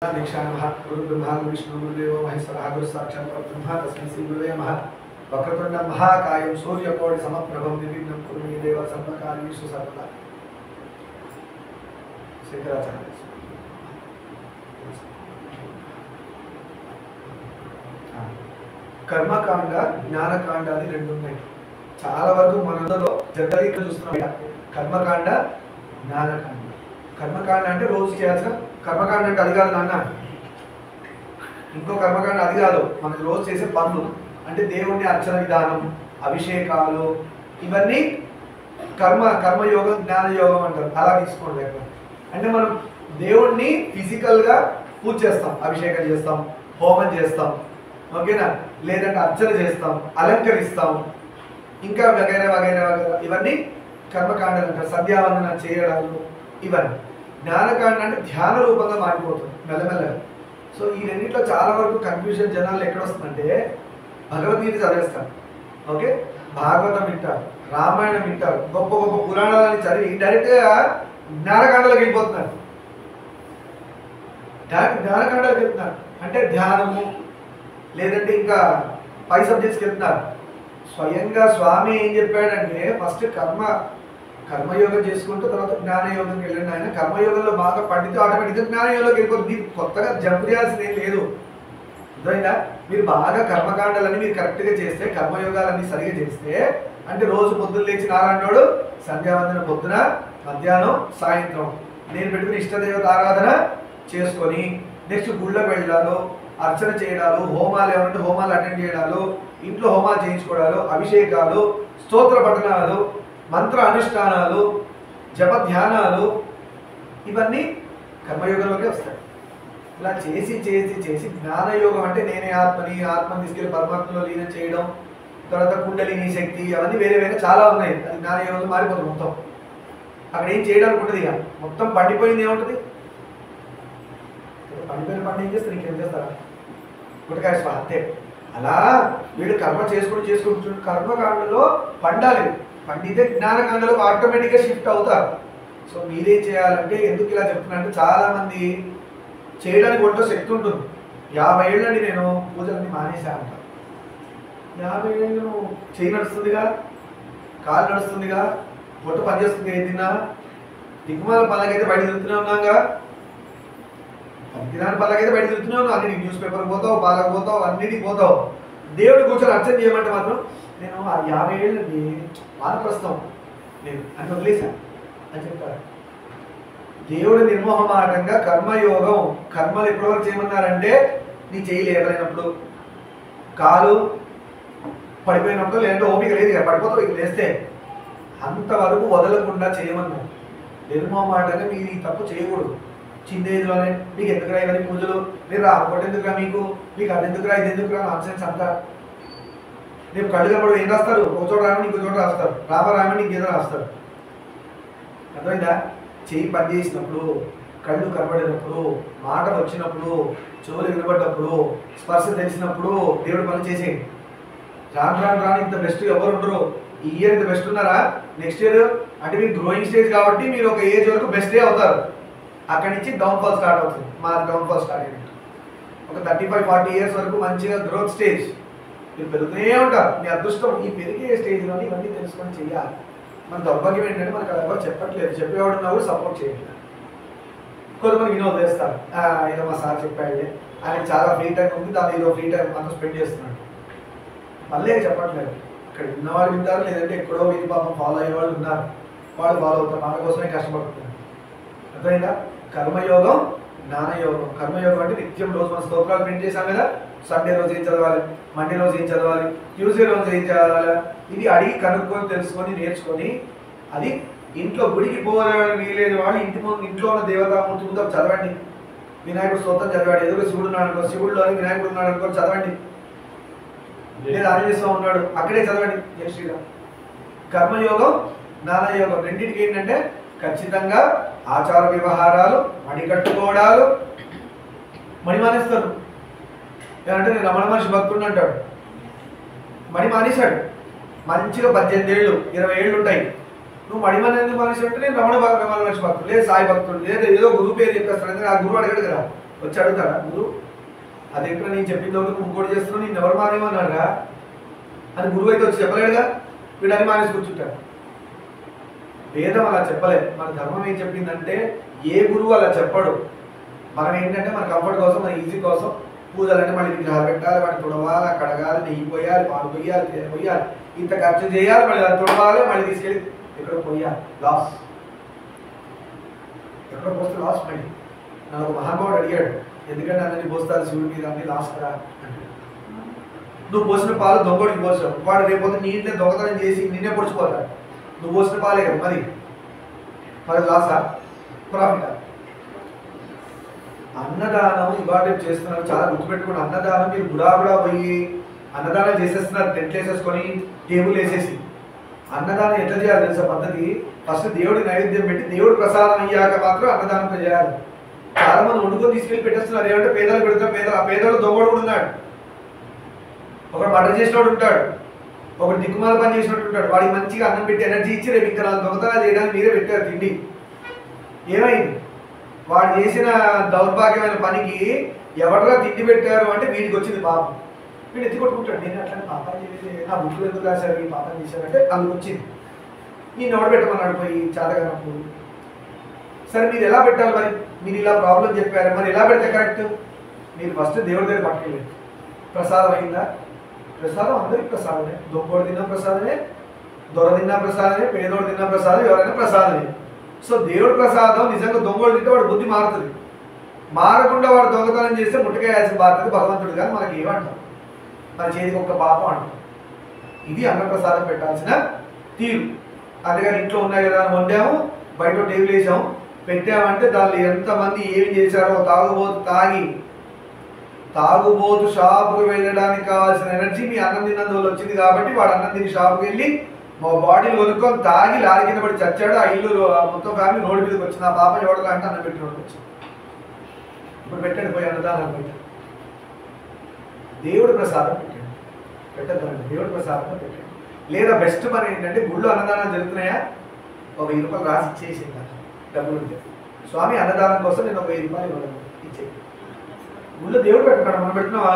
दीक्षानमः गुरु ब्रह्मा विष्णु गुरुदेव महेश्वरः गुरु साक्षात् परब्रह्म तस्मै श्री गुरुवे नमः। वक्रतुण्डं महाकायं सूर्यकोटि समप्रभं निर्विघ्नं कुरु मे देव सर्वकार्येषु सर्वदा। శంకరాచార్య కర్మకాండ జ్ఞానకాండ అని రెండు ఉన్నాయి. చాలా వరకు మనలో జగదీక చూస్తున్నాం. కర్మకాండ జ్ఞానకాండ. కర్మకాండ అంటే రోజు చేయాల్సిన కర్మకాండ అంటే అది కాదు నాన్న, ఇంకో కర్మకాండ అది కాదు. మనకి రోజు చేసే పనులు అంటే దేవుణ్ణి అర్చన విధానం, అభిషేకాలు, ఇవన్నీ కర్మయోగం జ్ఞానయోగం అంటారు. అలా తీసుకోండి. అంటే మనం దేవుణ్ణి ఫిజికల్గా పూజ చేస్తాం, అభిషేకం చేస్తాం, హోమం చేస్తాం, ఓకేనా, లేదంటే అర్చన చేస్తాం, అలంకరిస్తాం, ఇంకా వగైరా వగైరా వగైరా, ఇవన్నీ కర్మకాండలు అంటారు. సంధ్యావందన చేయడాలు ఇవన్నీ. జ్ఞానకాండ అంటే ధ్యాన రూపంగా మారిపోతుంది మెల్లమెల్లగా. సో ఈ రెండింటిలో చాలా వరకు కన్ఫ్యూజన్ జనాలు ఎక్కడ వస్తుందంటే, భగవద్గీత చదివేస్తారు, ఓకే, భాగవతం వింటారు, రామాయణం వింటారు, గొప్ప గొప్ప పురాణాలని చదివి డైరెక్ట్గా జ్ఞానకాండలకు వెళ్ళిపోతున్నారు. జ్ఞానకాండలకు వెళ్తున్నారు అంటే ధ్యానము, లేదంటే ఇంకా పై సబ్జెక్ట్స్కి వెళ్తున్నారు. స్వయంగా స్వామి ఏం చెప్పాడంటే, ఫస్ట్ కర్మయోగం చేసుకుంటూ తర్వాత జ్ఞానయోగంకి వెళ్ళండి. ఆయన కర్మయోగంలో బాగా పండితే ఆటోమేటిక్గా జ్ఞానయోగంలోకి వెళ్ళిపోతుంది. మీరు కొత్తగా జంప్ చేయాల్సింది ఏం లేదు. అర్థమైందా? మీరు బాగా కర్మకాండాలని మీరు కరెక్ట్గా చేస్తే, కర్మయోగాలన్నీ సరిగా చేస్తే, అంటే రోజు పొద్దున్న లేచి నారాయణోడు సంధ్యావందన పొద్దున, మధ్యాహ్నం, సాయంత్రం నేను పెట్టుకుని ఇష్టదేవత ఆరాధన చేసుకొని, నెక్స్ట్ గుళ్ళకు వెళ్ళాలు, అర్చన చేయడాలు, హోమాలు ఏమంటే హోమాలు అటెండ్ చేయడాలు, ఇంట్లో హోమాలు చేయించుకోవడాలు, అభిషేకాలు, స్తోత్ర పఠనాలు, మంత్ర అనుష్ఠానాలు, జప ధ్యానాలు, ఇవన్నీ కర్మయోగంలోకి వస్తాయి. ఇలా చేసి చేసి చేసి జ్ఞానయోగం అంటే నేనే ఆత్మని తీసుకెళ్ళి పరమాత్మలో లీనం చేయడం, తర్వాత కుండలిని శక్తి, అవన్నీ వేరే వేరే చాలా ఉన్నాయి. అది జ్ఞానయోగంలో మారిపోతుంది మొత్తం. అక్కడ ఏం చేయడానికి ఉంటుంది, ఇక మొత్తం పండిపోయింది ఏముంటుంది, పండిపోయిన పండు ఏం చేస్తారు, ఇంకేం చేస్తారా, గుటకాయ స్వాహ అంతే. అలా వీళ్ళు కర్మ చేసుకుంటూ కర్మకాండలో పండాలి. పండితే జ్ఞానకాండలో ఆటోమేటిక్గా షిఫ్ట్ అవుతారు. సో మీరేం చేయాలంటే, ఎందుకు ఇలా చెప్తున్నా అంటే, చాలామంది చేయడానికి ఒంట్లో శక్తి ఉంటుంది. 50 ఏళ్ళండి నేను పూజలన్నీ మానేసా అంట. 50 ఏళ్ళు చేయి నడుస్తుందిగా, కాలు నడుస్తుందిగా, పొట్టు పనిచేస్తుంది, ఏది తిన్నా దిగుమాల పనులకైతే బయట తిరుగుతూనే ఉన్నాగా, పనికిరాని పనులకైతే బయట తిరుగుతూనే ఉన్నావు. అన్నిటికి న్యూస్ పేపర్ పోతావు, పాలకు పోతావు, అన్నిటికి పోతావు. దేవుడు కూర్చొని అర్చన చేయమంటే మాత్రం నేను ఆ 50 ఏళ్ళని వానప్రస్థం నేను అని వదిలేశాను అని చెప్తారు. దేవుడు నిర్మోహమాటంగా కర్మయోగం, కర్మలు ఎప్పటివరకు చేయమన్నారంటే, నీ చేయి లేవలేనప్పుడు, కాలు పడిపోయినప్పుడు, లేదంటే ఓపిక లేదు ఇక పడిపోతావు, ఇక లేస్తే అంతవరకు వదలకుండా చేయమన్నాను. నిర్మోహమాటంగా మీరు ఈ తప్పు చేయకూడదు. చిన్న ఏజ్లోనే మీకు ఎందుకురా ఇవన్నీ పూజలు, మీరు రామకోట ఎందుకురా, మీకు అది ఎందుకురా, ఇది ఎందుకురా, నాన్సెన్స్ అంతా. రేపు కళ్ళు కనబడు ఏం రాస్తారు, ఒక చోట రామని ఇంకో చోట రాస్తారు, రామని ఇంకేదో రాస్తారు. అర్థమైందా? చెయ్యి పని చేసినప్పుడు, కళ్ళు కనబడినప్పుడు, మాట వచ్చినప్పుడు, చెవులు వినబడ్డప్పుడు, స్పర్శ తెలిసినప్పుడు దేవుడు పని చేసేయండి. రాను ఇంత బెస్ట్ ఎవరు ఉండరు. ఈ ఇయర్ ఇంత బెస్ట్ ఉన్నారా, నెక్స్ట్ ఇయర్ అంటే మీకు గ్రోయింగ్ స్టేజ్ కాబట్టి మీరు ఒక ఏజ్ వరకు బెస్టే అవుతారు. అక్కడి నుంచి డౌన్ఫాల్ స్టార్ట్ అవుతుంది. మా డౌన్ఫాల్ స్టార్ట్ అయింది ఒక 35-40 ఇయర్స్ వరకు మంచిగా గ్రోత్ స్టేజ్. మీరు పెరుగుతూనే ఉంటారు. మీ అదృష్టం ఈ పెరిగే స్టేజ్లోని ఇవన్నీ తెలుసుకొని చెయ్యాలి. మన దౌర్భాగ్యం ఏంటంటే, మనకు అది ఎవరు చెప్పట్లేదు. చెప్పేవాడు ఉన్నా కూడా సపోర్ట్ చేయట్లేదు. కొంతమంది వినోద్ చేస్తారు, ఏదో మా సార్ చెప్పాడు, ఆయనకి చాలా ఫ్రీ టైం ఉంది, దాని ఏదో ఫ్రీ టైం అంతా స్పెండ్ చేస్తున్నాడు. మళ్ళీ చెప్పట్లేదు. ఇక్కడ ఉన్నవాళ్ళు వింటారు, లేదంటే ఎక్కడో వీరి పాపం ఫాలో అయ్యే వాళ్ళు ఉన్నారు, వాళ్ళు ఫాలో అవుతారు. మన కోసమే కష్టపడుతున్నారు. అర్థమైందా? కర్మయోగం, జ్ఞానయోగం. కర్మయోగం అంటే నిత్యం రోజు మన స్తోత్రాలు ప్రింట్ చేశాం కదా, సండే రోజు ఏం చదవాలి, మండే రోజు ఏం చదవాలి, ట్యూస్డే రోజు ఏం చదవాలి, ఇది అడిగి కనుక్కొని తెలుసుకొని నేర్చుకొని, అది ఇంట్లో గుడికి పోవాలని వీలేని వాళ్ళు ఇంట్లో ఉన్న దేవతామూర్తి ముందు చదవండి. వినాయకుడు స్తోత్రం చదవండి. ఎదురు శివుడు ఉన్నాడు అనుకో, శివుడులో వినాయకుడు ఉన్నాడు అనుకో చదవండి. లేదా ఆంజనేయ స్వామి ఉన్నాడు, అక్కడే చదవండి. జై శ్రీరామ్. కర్మయోగం, జ్ఞానయోగం రెండింటికి ఏంటంటే, ఖచ్చితంగా ఆచార వ్యవహారాలు, మణి కట్టుకోవడాలు. మణి మానేస్తారు ఏమంటే, నేను రమణ మహర్షి భక్తుడు అంటాడు, మణి మానేశాడు. మంచిగా 18 ఏళ్ళు 20 ఏళ్ళు ఉంటాయి. నువ్వు మణిమని ఎందుకు మనిషి అంటే, నేను రమణ మహర్షి భక్తుడు, లేదు సాయి భక్తుడు, లేదా ఏదో గురువు పేరు చెప్పేస్తాను, ఆ గురువు అడగడు కదా, వచ్చి అడుగుతాడా గురువు? అదేంటో నేను చెప్పిన తర్వాత ఇంకోటి చేస్తున్నావు, నేను ఎవరు మానేమన్నాడురా అని గురువు అయితే వచ్చి చెప్పలేడుగా. వీడని మానేసి కూర్చుంటాడు. వేదం అలా చెప్పలేదు. మన ధర్మం ఏం చెప్పిందంటే ఏ గురువు అలా చెప్పడు. మనం ఏంటంటే మన కంఫర్ట్ కోసం, మన ఈజీ కోసం పూజలు అంటే మళ్ళీ విగ్రహాలు పెట్టాలి, వాటిని తుడవాలి, కడగాలి, నెయ్యి పోయాలి, పాలు పోయాలి, తేనె పోయాలి, ఇంత ఖర్చు చేయాలి, మళ్ళీ అది తుడవాలి, మళ్ళీ తీసుకెళ్ళి ఎక్కడో పోయాలి. లాస్. ఎక్కడో పోస్తే లాస్. మళ్ళీ నన్ను ఒక మహానుభావుడు అడిగాడు, ఎందుకంటే అందరినీ పోస్తారు శివుడి మీద, అన్ని లాస్ కదా అంటే. నువ్వు పోసిన పాలు దొంగడికి పోసావు, వాడు రేపు నీటిని దొంగతనం చేసి నిన్నే పొడిచిపోతాడు. నువ్వు పోసిన పాలే కదా మరి లాసా ప్రాఫిటా? అన్నదానం ఇవాళ చేస్తున్నారు, చాలా గుర్తుపెట్టుకోండి. అన్నదానం మీరు గుడా పోయి అన్నదానం చేసేస్తున్నారు, టెంట్లు వేసేసుకొని టేబుల్ వేసేసి. అన్నదానం ఎట్లా చేయాలి తెలుసా పద్ధతి? ఫస్ట్ దేవుడి నైవేద్యం పెట్టి దేవుడు ప్రసాదం అయ్యాక మాత్రం అన్నదానం చేయాలి. చాలా మంది వండుకొని తీసుకెళ్ళి పెట్టేస్తున్నారు. ఏమంటే పేదలు పెడతారు, ఆ పేదలు దొంగడు కూడా ఉన్నాడు. ఒకడు మర్డర్ చేసినోడు ఉంటాడు, ఒకడు దిక్కుమాల పని చేసినట్టు ఉంటాడు. వాడికి మంచిగా అన్నం పెట్టి ఎనర్జీ ఇచ్చి రేపు ఇంకా 4 దొంగతనాలు చేయడానికి మీరే పెట్టారు తిండి. ఏమైంది? వాడు చేసిన దౌర్భాగ్యమైన పనికి ఎవడరా తిండి పెట్టారు అంటే వీడికి వచ్చింది పాపం. వీడు ఎత్తి కొట్టుకుంటాడు, నేను అట్లాంటి పాపం చేయలేదు, నా బుక్కులు ఎందుకు రాశారు, ఈ పాపం చేశారంటే అందుకు వచ్చింది. నేను ఎవడ పెట్టమన్నాడు పోయి చేతగానప్పుడు. సరే మీరు ఎలా పెట్టాలి మరి? మీరు ఇలా ప్రాబ్లం చెప్పారు, మరి ఎలా పెడితే కరెక్ట్? మీరు ఫస్ట్ దేవుడి దగ్గర పట్టుకెళ్ళి ప్రసాదం అయిందా? ప్రసాదం అందరికి ప్రసాదమే. దొంగోడు తిన్న ప్రసాదమే, దొర తిన్న ప్రసాదమే, పేదోడు తిన్న ప్రసాదం, ఎవరైనా ప్రసాదమే. సో దేవుడి ప్రసాదం నిజంగా దొంగోడు తింటే వాడు బుద్ధి మారుతుంది. మారకుండా వాడు దొంగతనం చేస్తే ముట్టకేయాల్సిన బాధ్యత భగవంతుడు. కానీ మనకి ఏమంటాం? మన చేతికి ఒక్క పాపం అంటాం. ఇది అన్నప్రసాదం పెట్టాల్సిన తీరు. అందుకని ఇంట్లో ఉన్నాయి కదా అని వండాము, బయట టేబుల్ వేసాము, పెట్టామంటే దానిలో ఎంతమంది ఏమి చేశారో. తాగుబోతు షాపుకు వెళ్ళడానికి కావాల్సిన ఎనర్జీ మీ అన్నం తిన్నందువల్ల వచ్చింది కాబట్టి వాడు అన్నం తిని షాపుకి వెళ్ళి మా బాడీని కొనుక్కొని తాగి లారీ కింద పడి చచ్చాడు. ఆ ఇల్లు మొత్తం ఫ్యామిలీ రోడ్డు మీదకి వచ్చింది. ఆ పాప ఎవడలా అంటే అన్నం పెట్టి రోడ్డుకి వచ్చింది. ఇప్పుడు పెట్టండి పోయి అన్నదానం పెట్టండి, దేవుడి ప్రసాదం పెట్టండి. పెట్టద్దండి, దేవుడి ప్రసాదం పెట్టండి. లేదా బెస్ట్ పని ఏంటంటే గుళ్ళు అన్నదానం జరుగుతున్నాయా, ఒక 1000 రూపాయలు రాసి ఇచ్చేసింది డబ్బులు ఉంటే. స్వామి అన్నదానం కోసం నేను ఒక 1000 రూపాయలు ఇవ్వడం ఇచ్చేది. గుళ్ళో దేవుడు పెట్టుకున్నాడు, మనం పెట్టినావా?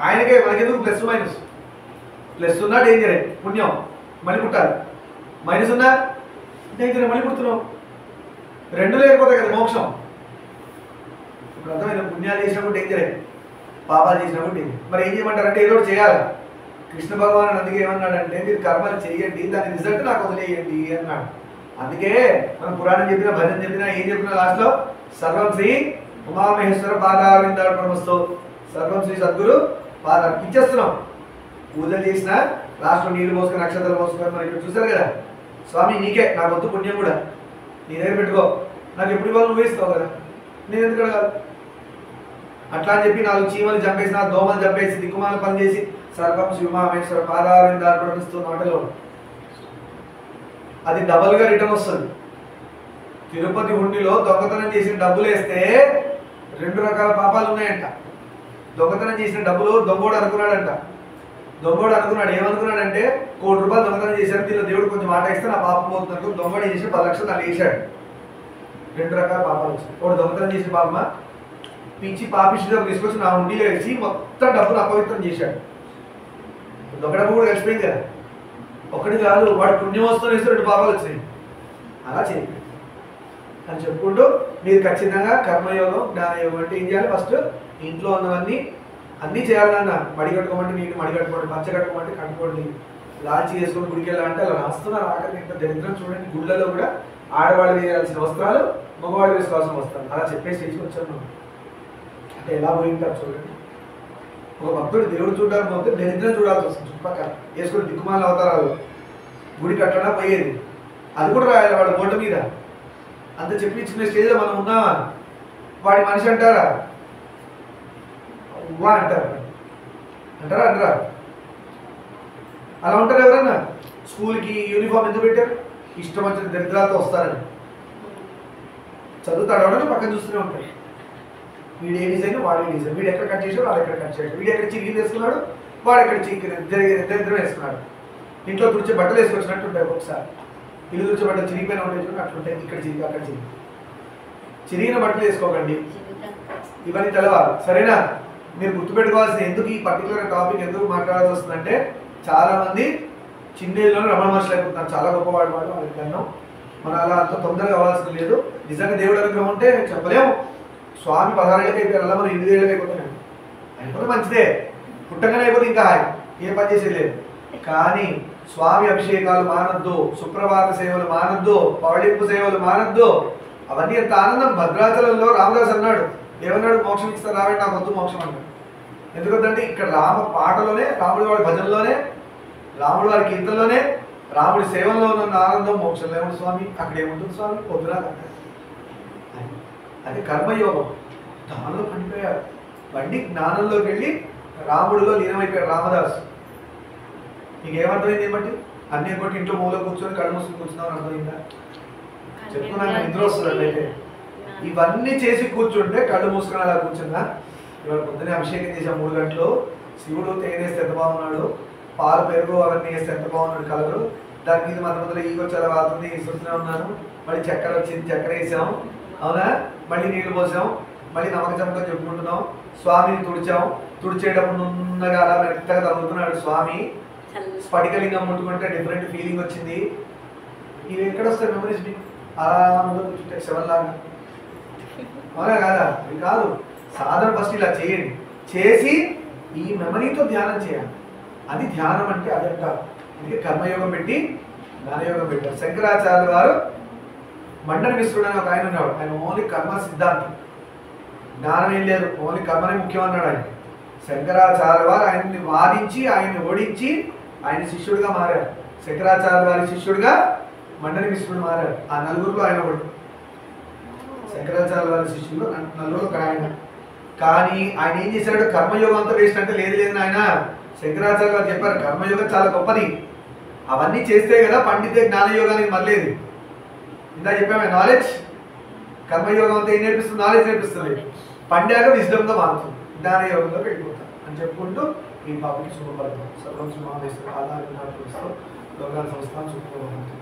ఆయనకే మనకెందుకు ప్లస్ మైనస్? ప్లస్ ఉన్నా డేంజరే, పుణ్యం మళ్ళీ పుట్టాలి. మైనస్ ఉన్నా డేంజరే, మళ్ళీ పుడుతున్నాం. 2 లేకపోతే కదా మోక్షం. ఇప్పుడు అర్థమైన పుణ్యాలు చేసినప్పుడు డేంజరే, పాపాలు చేసినప్పుడు డేంజర్. మరి ఏం చేయమంటారంటే ఏదో చేయాలి. కృష్ణ భగవాన్ అందుకే ఏమన్నాడంటే మీరు కర్మలు చేయండి, దాని రిజల్ట్ నాకు వదిలేయండి అన్నాడు. అందుకే మనం పురాణం చెప్పినా, భజన చెప్పినా, ఏం చెప్పినా లాస్ట్లో సర్వం శ్రీ ఉమామహేశ్వర పాదారవిందార్పణమస్తు, సర్వం శ్రీ సద్గురు పాదాలు ఇచ్చేస్తున్నాం. పూజలు చేసిన లాస్ట్లో నీళ్ళు పోసుకొని నక్షత్రాలు పోసుకొని మనం ఇక్కడ చూసారు కదా. స్వామి నీకే నాకు వద్దు పుణ్యం కూడా, నీ దగ్గర పెట్టుకో, నాకు ఎప్పుడు ఇవ్వాలి నువ్వు ఇస్తావు కదా, నేను ఎందుకు అడగాలి? అట్లా అని చెప్పి 4 చీమలు చంపేసి 4 దోమలు చంపేసి దిక్కుమాల పని చేసి సర్వం శ్రీ ఉమామహేశ్వర పాదారవిందార్పణమస్తు మాటలో అది డబల్గా రిటర్న్ వస్తుంది. తిరుపతి హుండీలో దొంగతనం చేసిన డబ్బులు వేస్తే 2 రకాల పాపాలు ఉన్నాయంట. దొంగతనం చేసిన డబ్బులు దొంగోడు అనుకున్నాడంట. దొంగోడు అనుకున్నాడు, ఏమనుకున్నాడంటే 1 కోటి రూపాయలు దొంగతనం చేశారు, దీనిలో దేవుడు కొంచెం మాట ఇస్తే నా పాపం పోతుంది అనుకుని దొంగోడు చేసి 10 లక్షలు దాన్ని వేసాడు. 2 రకాల పాపాలు వచ్చాయి. ఒకటి దొంగతనం చేసిన పాపమా, పిచ్చి పాపిష్టి డబ్బు తీసుకొచ్చి నా హుండీలో వేసి మొత్తం డబ్బును అపవిత్రం చేశాడు. దొంగ డబ్బు కూడా కలిసిపోయింది కదా. ఒకటి కాదు, వాడు పుణ్యం వస్తువులు వేస్తే 2 పాపాలు వచ్చినాయి. అలా చేయండి అని చెప్పుకుంటూ మీరు ఖచ్చితంగా కర్మయోగం, జ్ఞానయోగం అంటే ఏం చేయాలి? ఫస్ట్ ఇంట్లో ఉన్నవన్నీ అన్నీ చేయాలన్న. మడి కట్టుకోమంటే నీటి మడి కట్టుకోండి, పంచ కట్టుకోమంటే కట్టుకోండి, లాల్చి వేసుకొని గుడికి వెళ్ళాలంటే అలా రాస్తున్నారు. ఆఖరి ఇంత దరిద్రం చూడండి, గుళ్ళలో కూడా ఆడవాళ్ళు వేయాల్సిన వస్త్రాలు మగవాళ్ళు వేసుకోవాల్సిన వస్త్రాలు అలా చెప్పేసి వచ్చాను. అంటే ఎలా పోయింటారు చూడండి. ఒక భక్తుడు దేవుడు చూడడానికి పోతే దరిద్రం చూడాల్సి వస్తుంది. చుట్టుపక్కల వేసుకుని దిక్కుమాల అవతారాలు గుడి కట్టడా పోయేది, అది కూడా రాయాలి వాడు బోర్డు మీద. అంత చెప్పించిన స్టేజ్లో మనం ఉన్నామా? వాడి మనిషి అంటారా? వా అంటారు, అంటారా? అంటారా? అలా ఉంటారు ఎవరన్నా? స్కూల్కి యూనిఫామ్ ఎందుకు పెట్టారు? ఇష్టం వచ్చిన దరిద్రాలతో వస్తారని. చదువుతాడు ఎవడన్నా పక్కన చూస్తూనే ఉంటాడు. వీడు ఏ డిజైన్, వాడు ఏ డిజైన్, వీడు ఎక్కడ కట్ చేసాడు, వాడు ఎక్కడ కట్ చేశాడు, వీడు ఎక్కడ చిరిగి వేసుకున్నాడు, వాడు ఎక్కడ దరిద్రం వేసుకున్నాడు. ఇంట్లో తుడిచే బట్టలు వేసుకొచ్చినట్టు ఉంటాయి. ఒకసారి ఇల్లు తుడిచే బట్టలు చిరిగిపోయిన ఉంటాయి చూడండి, అట్లుంటాయి. ఇక్కడ చిరిగి అక్కడ చిరిగి చిరిగిన బట్టలు వేసుకోకండి. ఇవన్నీ తెలవాలి, సరేనా? మీరు గుర్తుపెట్టుకోవాల్సిన ఎందుకు ఈ పర్టికులర్ టాపిక్ ఎందుకు మాట్లాడాల్సి వస్తుందంటే చాలా మంది చిన్నేళ్ళలోనే రమణ మహర్షులు అయిపోతున్నారు. చాలా గొప్పవాడు వాడు, వాళ్ళకి అన్నాం. మనం అలా అంత తొందరగా అవ్వాల్సింది లేదు. నిజంగా దేవుడు అనుగ్రహం ఉంటే చెప్పలేము. స్వామి 16 ఏళ్ళకి అయిపోయారు, అలా మనం 8 ఏళ్ళకి అయిపోతున్నాం. అయిపోతే మంచిదే, పుట్టగానే అయిపోతే ఇంకా హాయ్, ఏ పని చేసేది లేదు. కానీ స్వామి అభిషేకాలు మానద్దు, సుప్రభాత సేవలు మానద్దు, పౌళింపు సేవలు మానద్దు. అవన్నీ ఎంత ఆనందం. భద్రాచలంలో రామదాస్ అన్నాడు, ఏమన్నాడు? మోక్షం ఇస్తారు రావండి, నాకు వద్దు మోక్షం అన్నాడు. ఎందుకంటే ఇక్కడ రామ పాటలోనే, రాముడి వాడి భజనలోనే, రాముడి వారి కీర్తనలోనే, రాముడి సేవల్లో ఉన్న ఆనందం మోక్షంలో ఏముంది స్వామి? అక్కడ ఏముంటుంది స్వామి? పొద్దున అది కర్మయోగం. దానిలో పండిపోయాడు, బండి జ్ఞానంలోకి వెళ్ళి రాముడిలో లీనమైపోయాడు రామదాస్. నీకేమర్థమైంది? ఏమంటే అన్నీ కొట్టి ఇంట్లో మూల కూర్చొని కళ్ళు మూసుకుని కూర్చున్నావు అర్థమైందా? చెప్తున్నాను, నిద్ర వస్తుంది. అయితే ఇవన్నీ చేసి కూర్చుంటే కళ్ళు మూసుకొని అలా కూర్చున్నా. ఇవాళ పొద్దున్నే అభిషేకం చేసాం 3 గంటలు. శివుడు తేనె వేస్తే ఎంత బాగున్నాడు, పాలు పెరుగు అవన్నీ వేస్తే ఎంత బాగున్నాడు కలరు. దాని మీద మధ్య ఈగో చాలా వాడుతుంది, ఇస్తూనే ఉన్నాను. మళ్ళీ చక్కెర వచ్చింది, చక్కెర వేసాం, అవునా? మళ్ళీ నీళ్లు పోసాం, మళ్ళీ నమ్మక చమ్మకం చెప్పుకుంటున్నాం. స్వామిని తుడిచాం, తుడిచేటప్పుడు నున్నగా అలా మెత్తగా తగ్గుతున్నాడు స్వామి. స్ఫటికలింగం ముట్టుకుంటే డిఫరెంట్ ఫీలింగ్ వచ్చింది. ఇవి ఎక్కడ వస్తాయి మెమరీస్ మీకు? అలా కూర్చుంటే శవల్లాగా, అవునా కాదా? ఇది కాదు సాధన. ఫస్ట్ ఇలా చేయండి, చేసి ఈ మెమరీతో ధ్యానం చేయాలి. అది ధ్యానం అంటే అది అంటారు. అందుకే కర్మయోగం పెట్టి జ్ఞానయోగం పెట్టారు. శంకరాచార్య వారు మండన మిశ్రుడు అని ఒక ఆయన ఉన్నాడు. ఆయన ఓన్లీ కర్మ సిద్ధాంతం, జ్ఞానం ఏం లేదు, ఓన్లీ కర్మనే ముఖ్యం అన్నాడు ఆయన. శంకరాచార్య వారు ఆయన్ని వాదించి, ఆయన్ని ఓడించి ఆయన శిష్యుడిగా మారారు. శంకరాచార్య వారి శిష్యుడిగా మండన మిశ్రుడు మారారు. ఆ 4గురిలో ఆయన ఒకడు. శంకరాచార్య వారి శిష్యులు 4గురిలో ఆయన. కానీ ఆయన ఏం చేశాడు? కర్మయోగం అంతా వేస్ట్ అంటే లేదు లేదు ఆయన. శంకరాచార్య గారు చెప్పారు కర్మయోగం చాలా గొప్పది, అవన్నీ చేస్తే కదా పండితే జ్ఞానయోగానికి మళ్ళేది. ఇందా చెప్పామే నాలెడ్జ్. కర్మయోగం అంతా ఏం నేర్పిస్తుంది? నాలెడ్జ్ నేర్పిస్తుంది. పండాక విజ్డమ్గా మారుతుంది, జ్ఞానయోగంలో వెళ్ళిపోతాం అని చెప్పుకుంటూ ఈ బాబుకి శుభపడతాం. సర్వం సుమావేశ్వర ఆధార లోకాల సంస్థానం శుభ్రభవంతు.